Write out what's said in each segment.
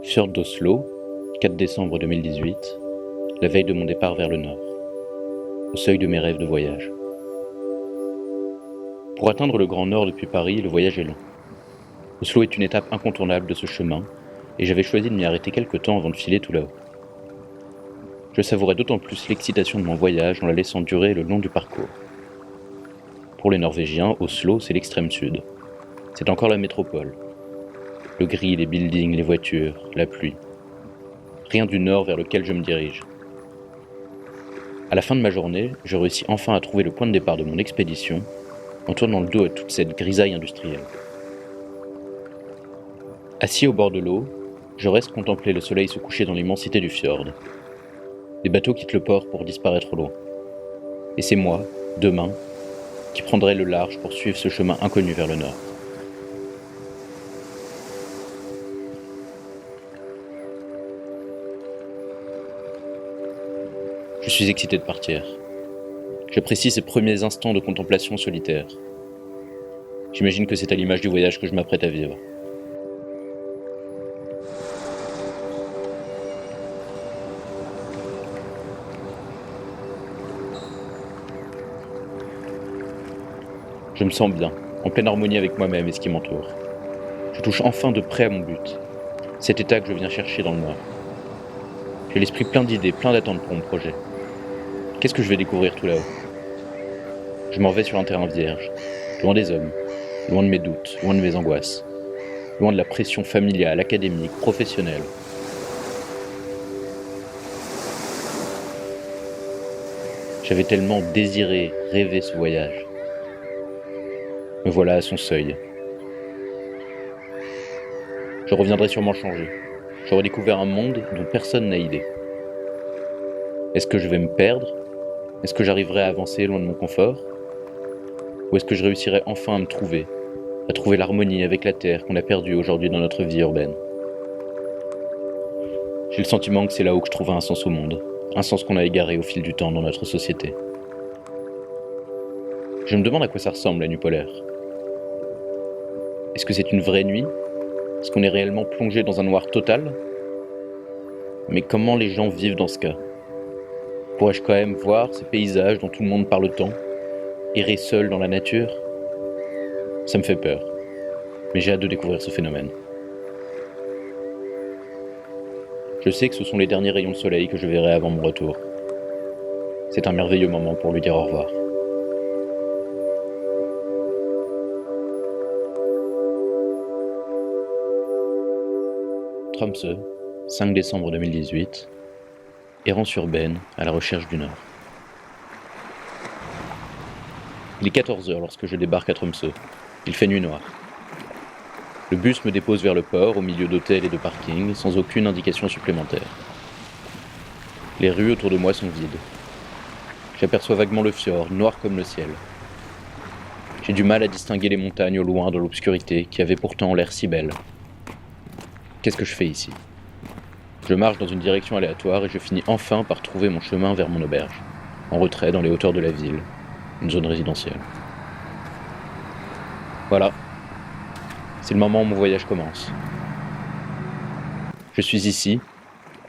Fjord d'Oslo, 4 décembre 2018, la veille de mon départ vers le nord, au seuil de mes rêves de voyage. Pour atteindre le Grand Nord depuis Paris, le voyage est long. Oslo est une étape incontournable de ce chemin, et j'avais choisi de m'y arrêter quelque temps avant de filer tout là-haut. Je savourais d'autant plus l'excitation de mon voyage en la laissant durer le long du parcours. Pour les Norvégiens, Oslo, c'est l'extrême sud. C'est encore la métropole. Le gris, les buildings, les voitures, la pluie. Rien du nord vers lequel je me dirige. À la fin de ma journée, je réussis enfin à trouver le point de départ de mon expédition en tournant le dos à toute cette grisaille industrielle. Assis au bord de l'eau, je reste contempler le soleil se coucher dans l'immensité du fjord. Des bateaux quittent le port pour disparaître au loin. Et c'est moi, demain, qui prendrai le large pour suivre ce chemin inconnu vers le nord. Je suis excité de partir. J'apprécie ces premiers instants de contemplation solitaire. J'imagine que c'est à l'image du voyage que je m'apprête à vivre. Je me sens bien, en pleine harmonie avec moi-même et ce qui m'entoure. Je touche enfin de près à mon but, cet état que je viens chercher dans le noir. J'ai l'esprit plein d'idées, plein d'attentes pour mon projet. Qu'est-ce que je vais découvrir tout là-haut ? Je m'en vais sur un terrain vierge, loin des hommes, loin de mes doutes, loin de mes angoisses, loin de la pression familiale, académique, professionnelle. J'avais tellement désiré, rêvé ce voyage. Me voilà à son seuil. Je reviendrai sûrement changé. J'aurai découvert un monde dont personne n'a idée. Est-ce que je vais me perdre ? Est-ce que j'arriverai à avancer loin de mon confort ? Ou est-ce que je réussirai enfin à me trouver, à trouver l'harmonie avec la terre qu'on a perdue aujourd'hui dans notre vie urbaine ? J'ai le sentiment que c'est là-haut que je trouverai un sens au monde, un sens qu'on a égaré au fil du temps dans notre société. Je me demande à quoi ça ressemble la nuit polaire. Est-ce que c'est une vraie nuit ? Est-ce qu'on est réellement plongé dans un noir total ? Mais comment les gens vivent dans ce cas ? Pourrais-je quand même voir ces paysages dont tout le monde parle tant, errer seul dans la nature ? Ça me fait peur, mais j'ai hâte de découvrir ce phénomène. Je sais que ce sont les derniers rayons de soleil que je verrai avant mon retour. C'est un merveilleux moment pour lui dire au revoir. Tromsø, 5 décembre 2018, errance urbaine à la recherche du Nord. Il est 14h lorsque je débarque à Tromsø. Il fait nuit noire. Le bus me dépose vers le port, au milieu d'hôtels et de parkings, sans aucune indication supplémentaire. Les rues autour de moi sont vides. J'aperçois vaguement le fjord, noir comme le ciel. J'ai du mal à distinguer les montagnes au loin dans l'obscurité, qui avaient pourtant l'air si belles. Qu'est-ce que je fais ici ? Je marche dans une direction aléatoire et je finis enfin par trouver mon chemin vers mon auberge, en retrait dans les hauteurs de la ville, une zone résidentielle. Voilà, c'est le moment où mon voyage commence. Je suis ici,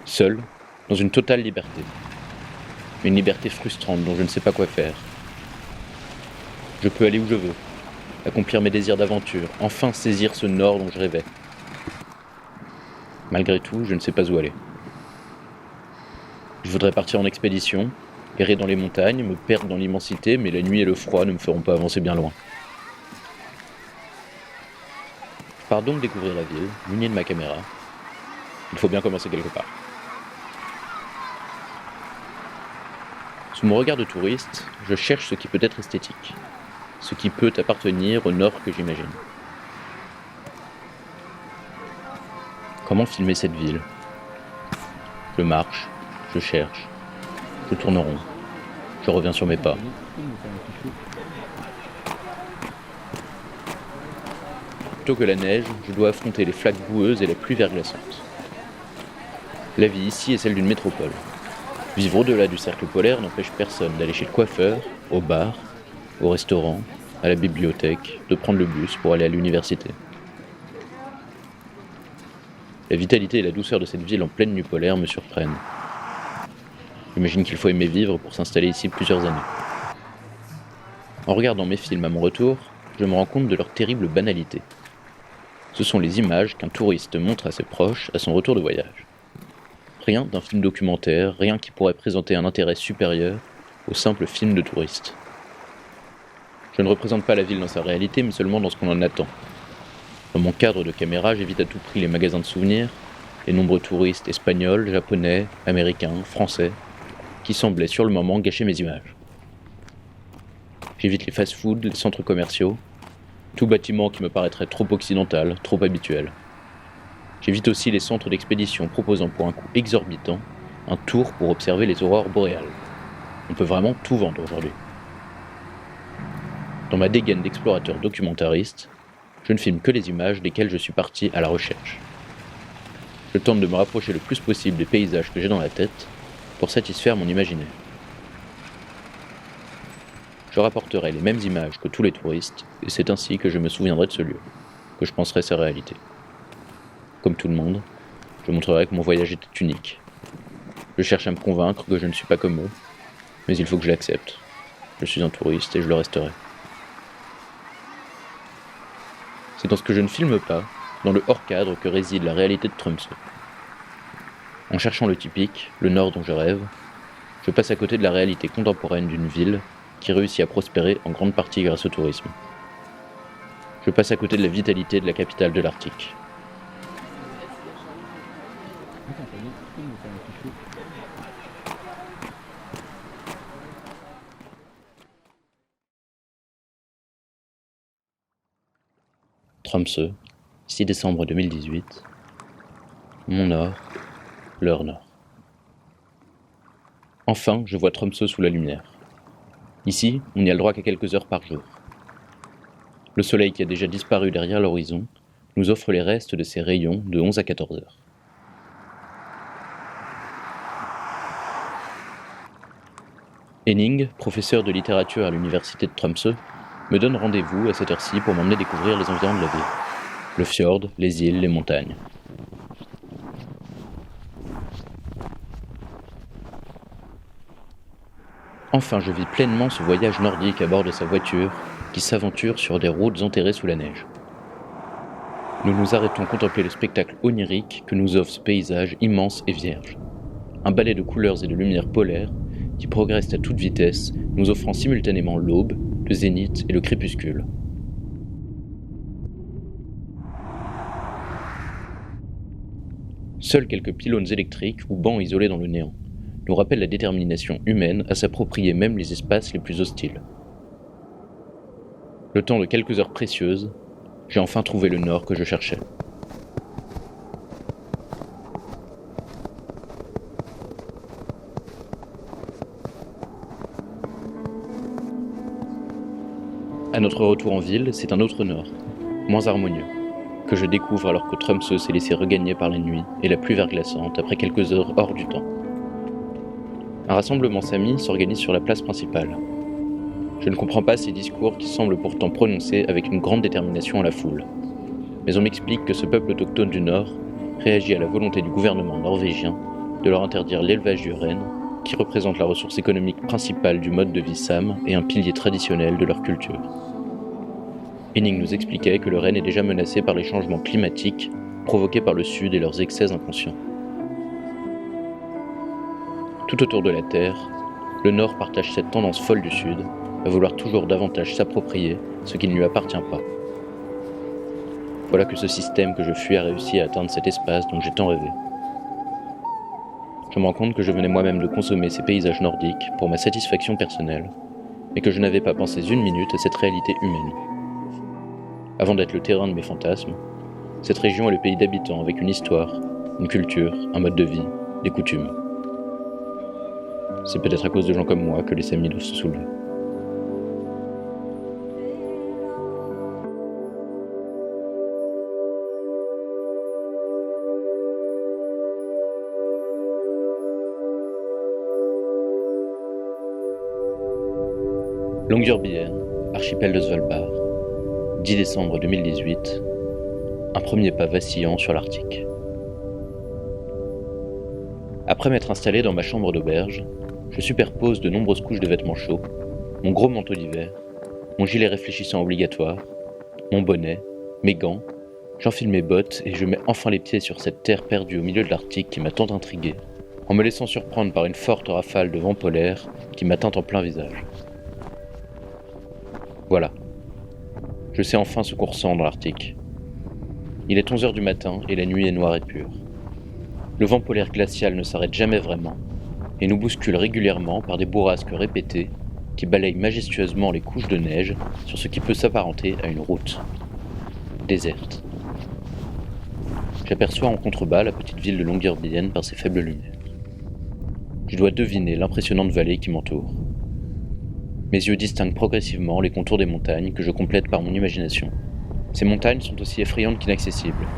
seul, dans une totale liberté. Une liberté frustrante dont je ne sais pas quoi faire. Je peux aller où je veux, accomplir mes désirs d'aventure, enfin saisir ce nord dont je rêvais. Malgré tout, je ne sais pas où aller. Je voudrais partir en expédition, errer dans les montagnes, me perdre dans l'immensité, mais la nuit et le froid ne me feront pas avancer bien loin. Je pars donc découvrir la ville, muni de ma caméra. Il faut bien commencer quelque part. Sous mon regard de touriste, je cherche ce qui peut être esthétique, ce qui peut appartenir au nord que j'imagine. Comment filmer cette ville ? Je marche, je cherche, je tourne rond, je reviens sur mes pas. Plutôt que la neige, je dois affronter les flaques boueuses et la pluie verglaçante. La vie ici est celle d'une métropole. Vivre au-delà du cercle polaire n'empêche personne d'aller chez le coiffeur, au bar, au restaurant, à la bibliothèque, de prendre le bus pour aller à l'université. La vitalité et la douceur de cette ville en pleine nuit polaire me surprennent. J'imagine qu'il faut aimer vivre pour s'installer ici plusieurs années. En regardant mes films à mon retour, je me rends compte de leur terrible banalité. Ce sont les images qu'un touriste montre à ses proches à son retour de voyage. Rien d'un film documentaire, rien qui pourrait présenter un intérêt supérieur au simple film de touriste. Je ne représente pas la ville dans sa réalité, mais seulement dans ce qu'on en attend. Dans mon cadre de caméra, j'évite à tout prix les magasins de souvenirs, les nombreux touristes espagnols, japonais, américains, français, qui semblaient sur le moment gâcher mes images. J'évite les fast-foods, les centres commerciaux, tout bâtiment qui me paraîtrait trop occidental, trop habituel. J'évite aussi les centres d'expédition proposant pour un coût exorbitant un tour pour observer les aurores boréales. On peut vraiment tout vendre aujourd'hui. Dans ma dégaine d'explorateur documentariste, je ne filme que les images desquelles je suis parti à la recherche. Je tente de me rapprocher le plus possible des paysages que j'ai dans la tête pour satisfaire mon imaginaire. Je rapporterai les mêmes images que tous les touristes, et c'est ainsi que je me souviendrai de ce lieu, que je penserai sa réalité. Comme tout le monde, je montrerai que mon voyage était unique. Je cherche à me convaincre que je ne suis pas comme eux, mais il faut que je l'accepte. Je suis un touriste et je le resterai. C'est dans ce que je ne filme pas, dans le hors-cadre, que réside la réalité de Tromsø. En cherchant le typique, le nord dont je rêve, je passe à côté de la réalité contemporaine d'une ville qui réussit à prospérer en grande partie grâce au tourisme. Je passe à côté de la vitalité de la capitale de l'Arctique. Tromsø, 6 décembre 2018. Mon nord, leur nord. Enfin, je vois Tromsø sous la lumière. Ici, on n'y a le droit qu'à quelques heures par jour. Le soleil qui a déjà disparu derrière l'horizon nous offre les restes de ses rayons de 11 à 14 heures. Henning, professeur de littérature à l'université de Tromsø, me donne rendez-vous à cette heure-ci pour m'emmener découvrir les environs de la ville. Le fjord, les îles, les montagnes. Enfin, je vis pleinement ce voyage nordique à bord de sa voiture qui s'aventure sur des routes enterrées sous la neige. Nous nous arrêtons contempler le spectacle onirique que nous offre ce paysage immense et vierge. Un ballet de couleurs et de lumières polaires qui progressent à toute vitesse, nous offrant simultanément l'aube, le zénith et le crépuscule. Seuls quelques pylônes électriques ou bancs isolés dans le néant nous rappellent la détermination humaine à s'approprier même les espaces les plus hostiles. Le temps de quelques heures précieuses, j'ai enfin trouvé le nord que je cherchais. À notre retour en ville, c'est un autre nord, moins harmonieux, que je découvre alors que Tromsø s'est laissé regagner par la nuit et la pluie verglaçante après quelques heures hors du temps. Un rassemblement sami s'organise sur la place principale. Je ne comprends pas ces discours qui semblent pourtant prononcés avec une grande détermination à la foule. Mais on m'explique que ce peuple autochtone du Nord réagit à la volonté du gouvernement norvégien de leur interdire l'élevage du renne, qui représente la ressource économique principale du mode de vie sam et un pilier traditionnel de leur culture. Henning nous expliquait que le renne est déjà menacé par les changements climatiques provoqués par le Sud et leurs excès inconscients. Tout autour de la Terre, le Nord partage cette tendance folle du Sud à vouloir toujours davantage s'approprier ce qui ne lui appartient pas. Voilà que ce système que je fuis a réussi à atteindre cet espace dont j'ai tant rêvé. Je me rends compte que je venais moi-même de consommer ces paysages nordiques pour ma satisfaction personnelle, mais que je n'avais pas pensé une minute à cette réalité humaine. Avant d'être le terrain de mes fantasmes, cette région est le pays d'habitants avec une histoire, une culture, un mode de vie, des coutumes. C'est peut-être à cause de gens comme moi que les Samis doivent se soulever. Longyearbyen, archipel de Svalbard, 10 décembre 2018, un premier pas vacillant sur l'Arctique. Après m'être installé dans ma chambre d'auberge, je superpose de nombreuses couches de vêtements chauds, mon gros manteau d'hiver, mon gilet réfléchissant obligatoire, mon bonnet, mes gants, j'enfile mes bottes et je mets enfin les pieds sur cette terre perdue au milieu de l'Arctique qui m'a tant intrigué, en me laissant surprendre par une forte rafale de vent polaire qui m'atteint en plein visage. Voilà. Je sais enfin ce qu'on ressent dans l'Arctique. Il est 11h du matin et la nuit est noire et pure. Le vent polaire glacial ne s'arrête jamais vraiment et nous bouscule régulièrement par des bourrasques répétées qui balayent majestueusement les couches de neige sur ce qui peut s'apparenter à une route déserte. J'aperçois en contrebas la petite ville de Longyearbyen par ses faibles lumières. Je dois deviner l'impressionnante vallée qui m'entoure. Mes yeux distinguent progressivement les contours des montagnes que je complète par mon imagination. Ces montagnes sont aussi effrayantes qu'inaccessibles.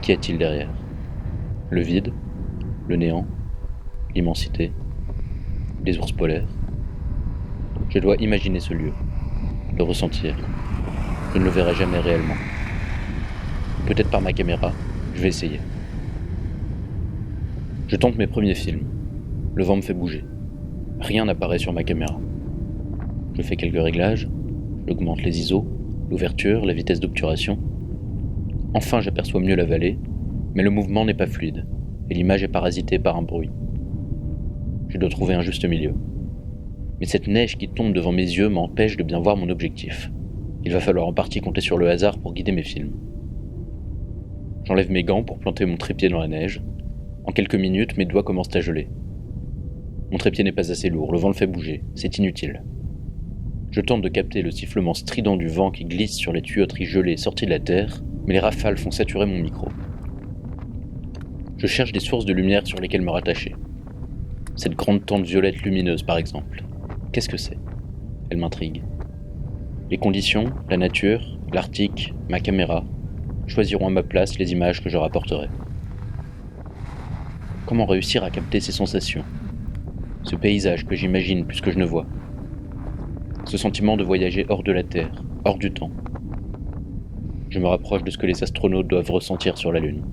Qu'y a-t-il derrière ? Le vide ? Le néant ? L'immensité ? Les ours polaires ? Je dois imaginer ce lieu, le ressentir. Je ne le verrai jamais réellement. Peut-être par ma caméra, je vais essayer. Je tente mes premiers films. Le vent me fait bouger. Rien n'apparaît sur ma caméra. Je fais quelques réglages, j'augmente les ISO, l'ouverture, la vitesse d'obturation. Enfin, j'aperçois mieux la vallée, mais le mouvement n'est pas fluide, et l'image est parasitée par un bruit. Je dois trouver un juste milieu. Mais cette neige qui tombe devant mes yeux m'empêche de bien voir mon objectif. Il va falloir en partie compter sur le hasard pour guider mes films. J'enlève mes gants pour planter mon trépied dans la neige. En quelques minutes, mes doigts commencent à geler. Mon trépied n'est pas assez lourd, le vent le fait bouger, c'est inutile. Je tente de capter le sifflement strident du vent qui glisse sur les tuyauteries gelées sorties de la terre, mais les rafales font saturer mon micro. Je cherche des sources de lumière sur lesquelles me rattacher. Cette grande tente violette lumineuse, par exemple. Qu'est-ce que c'est ? Elle m'intrigue. Les conditions, la nature, l'Arctique, ma caméra, choisiront à ma place les images que je rapporterai. Comment réussir à capter ces sensations ? Ce paysage que j'imagine plus que je ne vois. Ce sentiment de voyager hors de la Terre, hors du temps. Je me rapproche de ce que les astronautes doivent ressentir sur la Lune.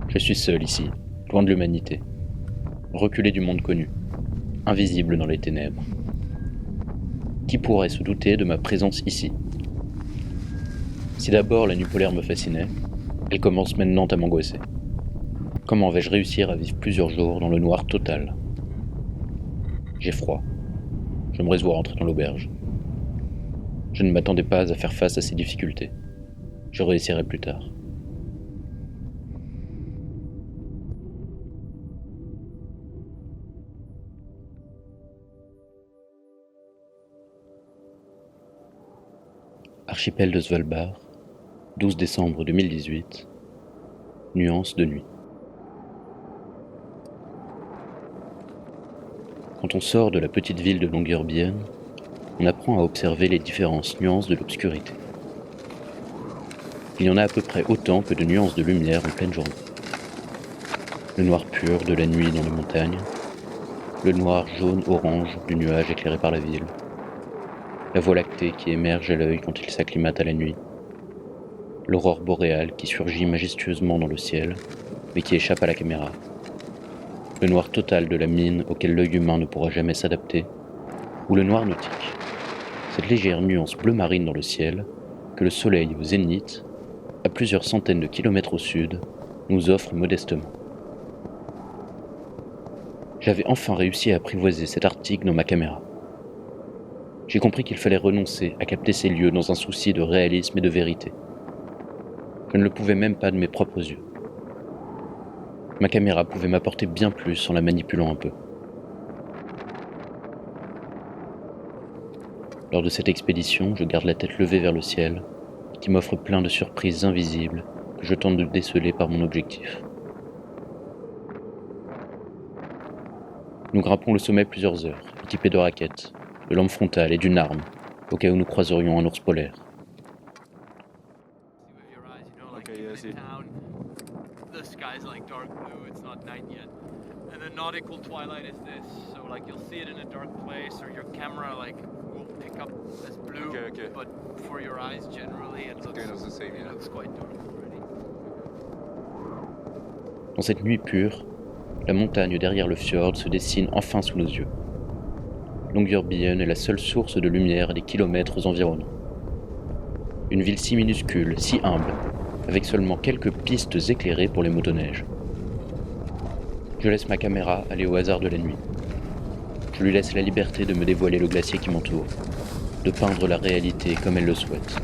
Je suis seul ici, loin de l'humanité, reculé du monde connu, invisible dans les ténèbres. Qui pourrait se douter de ma présence ici ? Si d'abord la nuit polaire me fascinait, elle commence maintenant à m'angoisser. Comment vais-je réussir à vivre plusieurs jours dans le noir total ? J'ai froid. Je me résous à rentrer dans l'auberge. Je ne m'attendais pas à faire face à ces difficultés. Je réessayerai plus tard. Archipel de Svalbard, 12 décembre 2018, nuances de nuit. Quand on sort de la petite ville de Longyearbyen, on apprend à observer les différentes nuances de l'obscurité. Il y en a à peu près autant que de nuances de lumière en pleine journée. Le noir pur de la nuit dans les montagnes, le noir jaune-orange du nuage éclairé par la ville, la voie lactée qui émerge à l'œil quand il s'acclimate à la nuit, l'aurore boréale qui surgit majestueusement dans le ciel, mais qui échappe à la caméra, le noir total de la mine auquel l'œil humain ne pourra jamais s'adapter, ou le noir nautique, cette légère nuance bleu marine dans le ciel que le soleil au zénith, à plusieurs centaines de kilomètres au sud, nous offre modestement. J'avais enfin réussi à apprivoiser cet Arctique dans ma caméra. J'ai compris qu'il fallait renoncer à capter ces lieux dans un souci de réalisme et de vérité. Je ne le pouvais même pas de mes propres yeux. Ma caméra pouvait m'apporter bien plus en la manipulant un peu. Lors de cette expédition, je garde la tête levée vers le ciel, qui m'offre plein de surprises invisibles que je tente de déceler par mon objectif. Nous grimpons le sommet plusieurs heures, équipés de raquettes, de lampes frontales et d'une arme, au cas où nous croiserions un ours polaire. The sky's like dark blue, it's not night yet. And the nautical twilight is this, so like you'll see it in a dark place or your camera like will pick up as blue, Okay. but for your eyes generally it looks the same, it looks quite dark already. Dans cette nuit pure, La montagne derrière le fjord se dessine enfin sous nos yeux. Longyearbyen est la seule source de lumière à des kilomètres environnants. Une ville si minuscule, si humble, avec seulement quelques pistes éclairées pour les motoneiges. Je laisse ma caméra aller au hasard de la nuit. Je lui laisse la liberté de me dévoiler le glacier qui m'entoure, de peindre la réalité comme elle le souhaite.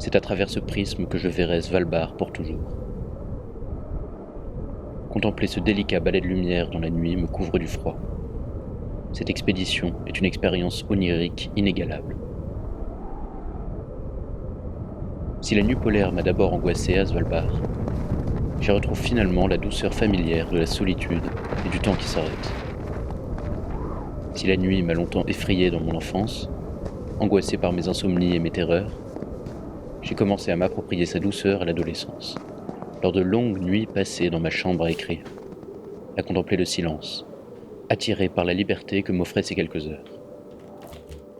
C'est à travers ce prisme que je verrai Svalbard pour toujours. Contempler ce délicat balai de lumière dans la nuit me couvre du froid. Cette expédition est une expérience onirique inégalable. Si la nuit polaire m'a d'abord angoissé à Svalbard, j'y retrouve finalement la douceur familière de la solitude et du temps qui s'arrête. Si la nuit m'a longtemps effrayé dans mon enfance, angoissé par mes insomnies et mes terreurs, j'ai commencé à m'approprier sa douceur à l'adolescence, lors de longues nuits passées dans ma chambre à écrire, à contempler le silence, attiré par la liberté que m'offraient ces quelques heures.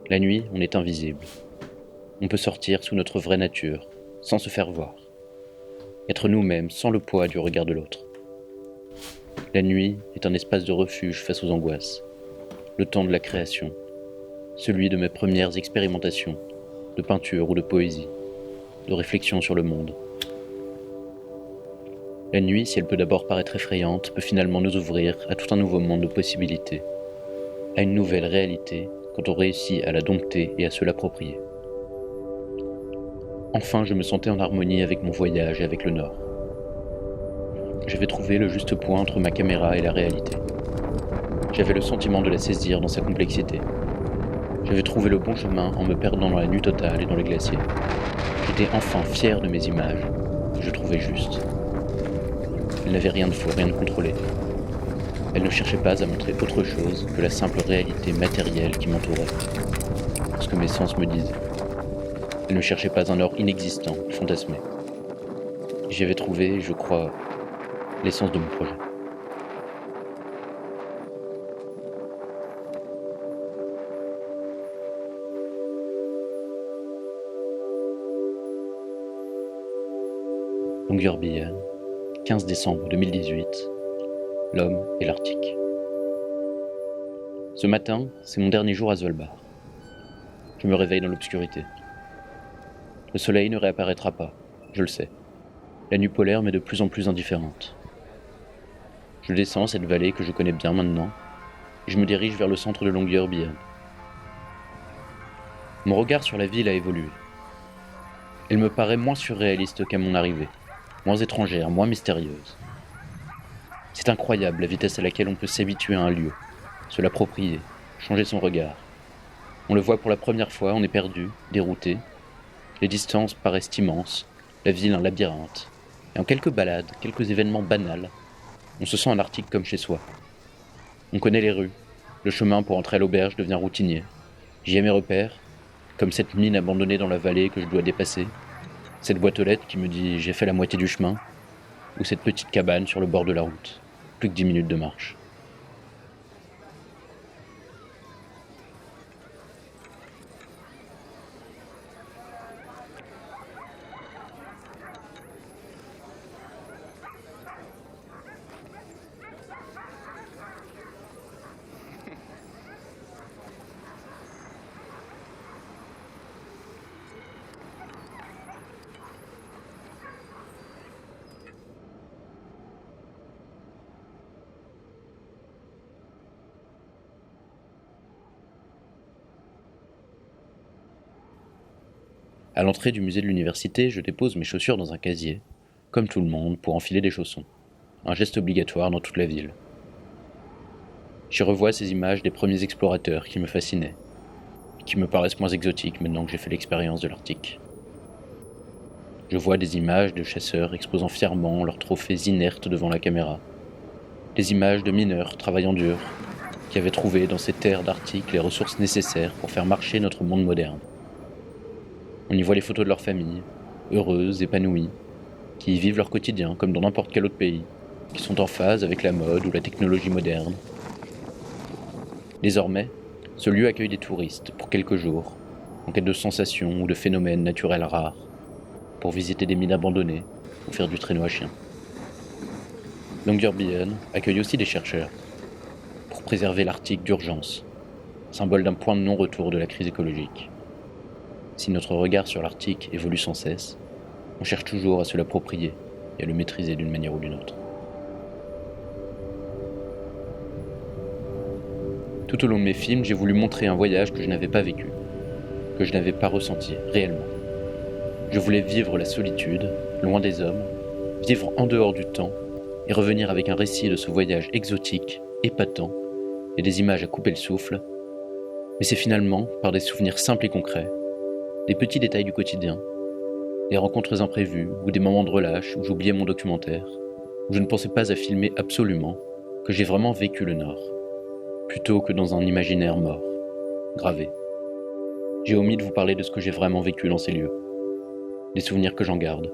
La nuit, on est invisible. On peut sortir sous notre vraie nature, sans se faire voir. Être nous-mêmes sans le poids du regard de l'autre. La nuit est un espace de refuge face aux angoisses, le temps de la création, celui de mes premières expérimentations, de peinture ou de poésie, de réflexion sur le monde. La nuit, si elle peut d'abord paraître effrayante, peut finalement nous ouvrir à tout un nouveau monde de possibilités, à une nouvelle réalité quand on réussit à la dompter et à se l'approprier. Enfin, je me sentais en harmonie avec mon voyage et avec le Nord. J'avais trouvé le juste point entre ma caméra et la réalité. J'avais le sentiment de la saisir dans sa complexité. J'avais trouvé le bon chemin en me perdant dans la nuit totale et dans les glaciers. J'étais enfin fier de mes images, que je trouvais justes. Elles n'avaient rien de faux, rien de contrôlé. Elles ne cherchaient pas à montrer autre chose que la simple réalité matérielle qui m'entourait. Ce que mes sens me disaient. Elles ne cherchaient pas un or inexistant, fantasmé. J'y avais trouvé, je crois, l'essence de mon projet. Longyearbyen, 15 décembre 2018, l'homme et l'Arctique. Ce matin, c'est mon dernier jour à Svalbard. Je me réveille dans l'obscurité. Le soleil ne réapparaîtra pas, je le sais. La nuit polaire m'est de plus en plus indifférente. Je descends cette vallée que je connais bien maintenant, et je me dirige vers le centre de Longyearbyen. Mon regard sur la ville a évolué. Elle me paraît moins surréaliste qu'à mon arrivée, moins étrangère, moins mystérieuse. C'est incroyable la vitesse à laquelle on peut s'habituer à un lieu, se l'approprier, changer son regard. On le voit pour la première fois, on est perdu, dérouté. Les distances paraissent immenses, la ville un labyrinthe. Et en quelques balades, quelques événements banals, on se sent en Arctique comme chez soi. On connaît les rues, le chemin pour entrer à l'auberge devient routinier. J'y ai mes repères, comme cette mine abandonnée dans la vallée que je dois dépasser, cette boîte aux lettres qui me dit j'ai fait la moitié du chemin, ou cette petite cabane sur le bord de la route, plus que 10 minutes de marche. À l'entrée du musée de l'université, je dépose mes chaussures dans un casier, comme tout le monde, pour enfiler des chaussons. Un geste obligatoire dans toute la ville. J'y revois ces images des premiers explorateurs qui me fascinaient, et qui me paraissent moins exotiques maintenant que j'ai fait l'expérience de l'Arctique. Je vois des images de chasseurs exposant fièrement leurs trophées inertes devant la caméra. Des images de mineurs travaillant dur, qui avaient trouvé dans ces terres d'Arctique les ressources nécessaires pour faire marcher notre monde moderne. On y voit les photos de leur famille, heureuses, épanouies, qui y vivent leur quotidien comme dans n'importe quel autre pays, qui sont en phase avec la mode ou la technologie moderne. Désormais, ce lieu accueille des touristes pour quelques jours, en quête de sensations ou de phénomènes naturels rares, pour visiter des mines abandonnées, ou faire du traîneau à chien. Longyearbyen accueille aussi des chercheurs pour préserver l'Arctique d'urgence, symbole d'un point de non-retour de la crise écologique. Si notre regard sur l'Arctique évolue sans cesse, on cherche toujours à se l'approprier et à le maîtriser d'une manière ou d'une autre. Tout au long de mes films, j'ai voulu montrer un voyage que je n'avais pas vécu, que je n'avais pas ressenti réellement. Je voulais vivre la solitude, loin des hommes, vivre en dehors du temps et revenir avec un récit de ce voyage exotique, épatant, et des images à couper le souffle. Mais c'est finalement par des souvenirs simples et concrets, des petits détails du quotidien, des rencontres imprévues ou des moments de relâche où j'oubliais mon documentaire, où je ne pensais pas à filmer absolument, que j'ai vraiment vécu le Nord, plutôt que dans un imaginaire mort, gravé. J'ai omis de vous parler de ce que j'ai vraiment vécu dans ces lieux, des souvenirs que j'en garde.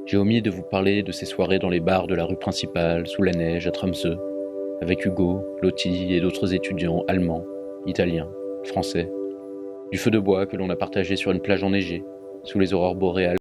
J'ai omis de vous parler de ces soirées dans les bars de la rue principale, sous la neige, à Tromsø, avec Hugo, Lottie et d'autres étudiants allemands, italiens, français, du feu de bois que l'on a partagé sur une plage enneigée, sous les aurores boréales